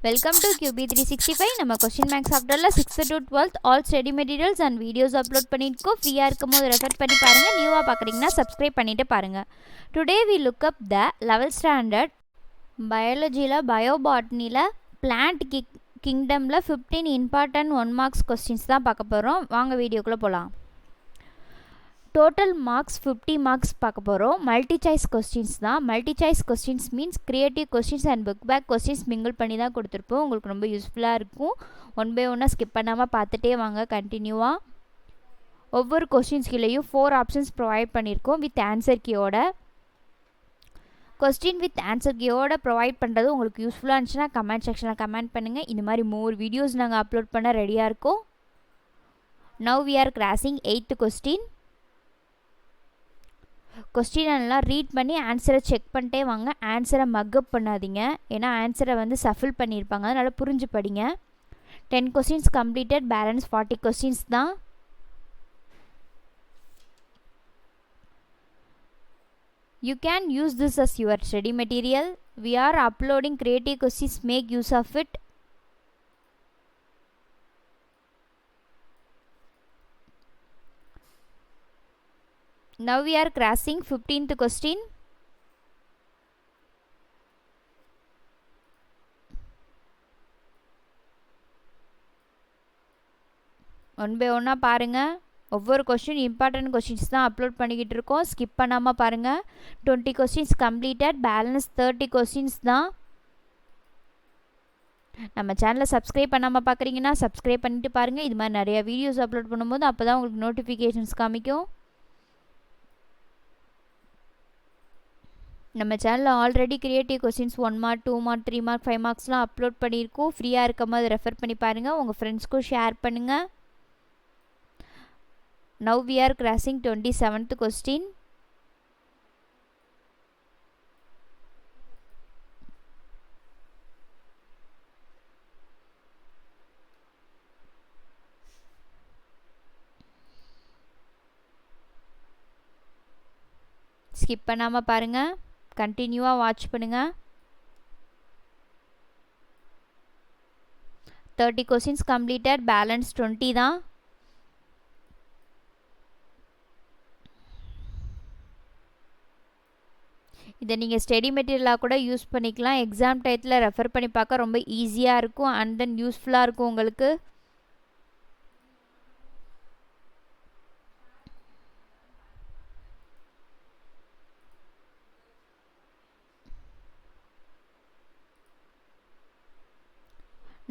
Welcome to QB365. நம்ம question maths சாப்டர்ல 6th to 12th all study materials and videos upload பண்ணிருக்கோம். ஃப்ரீயா இருக்கும்போது ரெஃபர் பண்ணி பாருங்க. நியூவா பார்க்குறீங்கன்னா சப்ஸ்கிரைப் பண்ணிட்டு பாருங்க. Today we look up the 11th standard பயாலஜில பயோபாட்னில பிளான்ட் கிங்டம்ல 15 இம்பார்ட்டன்ட் 1 மார்க்ஸ் கொஸ்டின்ஸ் தான் பார்க்க போறோம். வாங்க வீடியோக்குள்ள போலாம். டோட்டல் மார்க்ஸ் 50 மார்க்ஸ் பார்க்க போகிறோம். மல்டி சாய்ஸ் கொஸ்டின்ஸ் தான். Multi choice questions means creative questions and book back questions mingle பண்ணி தான் கொடுத்துருப்போம். உங்களுக்கு ரொம்ப யூஸ்ஃபுல்லாக இருக்கும். ஒன் பை ஒன்னாக ஸ்கிப் பண்ணாமல் பார்த்துட்டே வாங்க கண்டினியூவாக. ஒவ்வொரு கொஸ்டின்ஸ்கிலையும் 4 ஆப்ஷன்ஸ் ப்ரொவைட் பண்ணியிருக்கோம் வித் ஆன்சர் கீயோட. கொஸ்டின் வித் ஆன்சர் கீயோட ப்ரொவைட் பண்ணுறது உங்களுக்கு யூஸ்ஃபுல்லாக இருந்துச்சுன்னா கமெண்ட் செக்ஷனில் கமெண்ட் பண்ணுங்கள். இந்த மாதிரி மோர் வீடியோஸ் நாங்கள் அப்லோட் பண்ண ரெடியாக இருக்கோம். Now we are crossing 8th question. Question எல்லாம் ரீட் பண்ணி ஆன்சரை செக் பண்ணிட்டே வாங்க. ஆன்சரை மக்கப் பண்ணாதீங்க, ஏன்னா ஆன்சரை வந்து சஃபில் பண்ணியிருப்பாங்க, அதனால் புரிஞ்சு படிங்க. 10 கொஸ்டின்ஸ் கம்ப்ளீட்டட், பேலன்ஸ் 40 கொஸ்டின்ஸ் தான். You can use this as your study material. We are uploading creative questions, make use of it. Now we are crossing 15th question. One by ஒன்னாக பாருங்கள். ஒவ்வொரு கொஸ்டின் இம்பார்ட்டன்ட் கொஸ்டின்ஸ் தான் upload பண்ணிக்கிட்டு இருக்கோம். Skip பண்ணாமல் பாருங்கள். 20 questions completed, balance 30 questions தான். நம்ம சேனலை சப்ஸ்கிரைப் பண்ணாமல் பார்க்குறீங்கன்னா சப்ஸ்கிரைப் பண்ணிட்டு பாருங்கள். இது மாதிரி நிறையா வீடியோஸ் அப்லோட் பண்ணும்போது அப்போ தான் உங்களுக்கு நோட்டிஃபிகேஷன்ஸ் காமிக்கும். நம்ம சேனலில் already creative questions 1 mark 2 mark 3 mark 5 மார்க்ஸ்லாம் அப்லோட் பண்ணியிருக்கோம். ஃப்ரீயாக இருக்கும் போது ரெஃபர் பண்ணி பாருங்கள். உங்கள் ஃப்ரெண்ட்ஸ்க்கும் ஷேர் பண்ணுங்கள். Now we are crossing 27th question. Skip பண்ணாமல் பாருங்கள், கண்டினியூவாக வாட்ச் பண்ணுங்கள். 30 கொஸ்டின்ஸ் கம்ப்ளீட்டட், பேலன்ஸ் 20 தான். இதை நீங்கள் ஸ்டடி மெட்டீரியலாக கூட யூஸ் பண்ணிக்கலாம். எக்ஸாம் டயத்தில் ரெஃபர் பண்ணி பார்க்க ரொம்ப ஈஸியாக இருக்கும் அண்ட் தென் யூஸ்ஃபுல்லாக இருக்கும் உங்களுக்கு.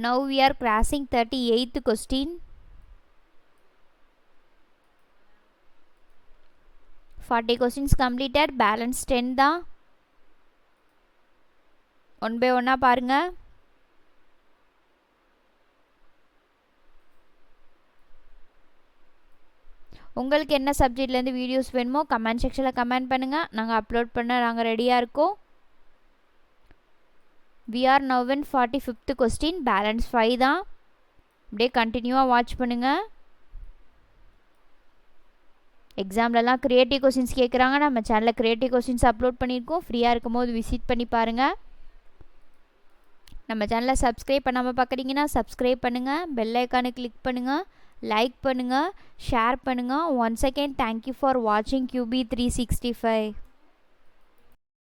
Now we are crossing 38th question. Forty questions completed, balance 10 தான். ஒன் பை ஒன்னாக பாருங்க. உங்களுக்கு என்ன சப்ஜெக்ட்லேருந்து வீடியோஸ் வேணுமோ கமெண்ட் செக்ஷனில் கமெண்ட் பண்ணுங்கள். நாங்கள் அப்லோட் பண்ண நாங்கள் ரெடியாக இருக்கோம். We are now in 45th question, balance 5 தான். அப்படியே கண்டினியூவாக வாட்ச் பண்ணுங்கள். எக்ஸாம்லலாம் க்ரியேட்டிவ் கொஸ்டின்ஸ் கேட்குறாங்க. நம்ம சேனலில் க்ரியேட்டிவ் கொஸ்டின்ஸ் அப்லோட் பண்ணியிருக்கோம். ஃப்ரீயாக இருக்கும் போது விசிட் பண்ணி பாருங்கள். நம்ம சேனலை சப்ஸ்கிரைப் பண்ணாமல் பார்க்குறீங்கன்னா சப்ஸ்கிரைப் பண்ணுங்கள். பெல் ஐக்கானை கிளிக் பண்ணுங்கள், லைக் பண்ணுங்கள், ஷேர் பண்ணுங்கள். ஒன்ஸ் அகெயின் தேங்க்யூ ஃபார் வாட்சிங் QB365.